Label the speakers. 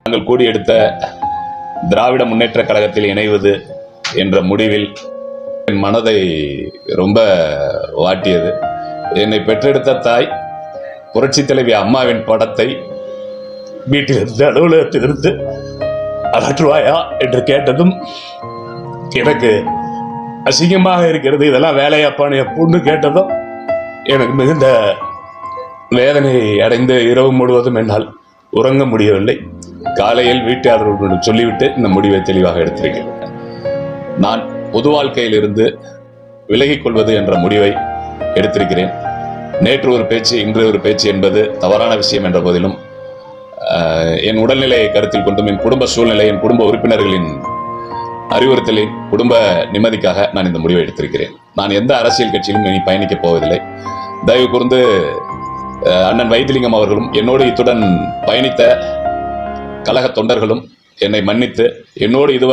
Speaker 1: நாங்கள் கூடி எடுத்த திராவிட முன்னேற்ற கழகத்தில் இணைவது என்ற முடிவில் என் மனதை ரொம்ப வாட்டியது. என்னை பெற்றெடுத்த தாய் புரட்சி தலைவி அம்மாவின் படத்தை வீட்டிலிருந்து அலுவலகத்திலிருந்து அகற்றுவாயா என்று கேட்டதும் எனக்கு அசிங்கமாக இருக்கிறது. இதெல்லாம் வேலையாப்பான்னு பொண்ணு கேட்டதும் எனக்கு மிகுந்த வேதனை அடைந்து இரவு முழுவதும் என்னால் உறங்க முடியவில்லை. காலையில் வீட்டாளர்களுடன் சொல்லிவிட்டு இந்த முடிவை தெளிவாக எடுத்திருக்கிறேன். நான் பொது வாழ்க்கையில் இருந்து விலகிக் கொள்வது என்ற முடிவை எடுத்திருக்கிறேன். நேற்று ஒரு பேச்சு, இன்று ஒரு பேச்சு என்பது தவறான விஷயம் என்ற போதிலும் என் உடல்நிலையை கருத்தில் கொண்டும் என் குடும்ப சூழ்நிலை, என் குடும்ப உறுப்பினர்களின் அறிவுறுத்தலின் குடும்ப நிம்மதிக்காக நான் இந்த முடிவை எடுத்திருக்கிறேன். நான் எந்த அரசியல் கட்சியிலும் இனி பயணிக்கப் போவதில்லை. தயவு கூர்ந்து அண்ணன் வைத்திலிங்கம் அவர்களும் என்னோடு இத்துடன் பயணித்த கழக தொண்டர்களும் என்னை மன்னித்து என்னோடு இதுவரை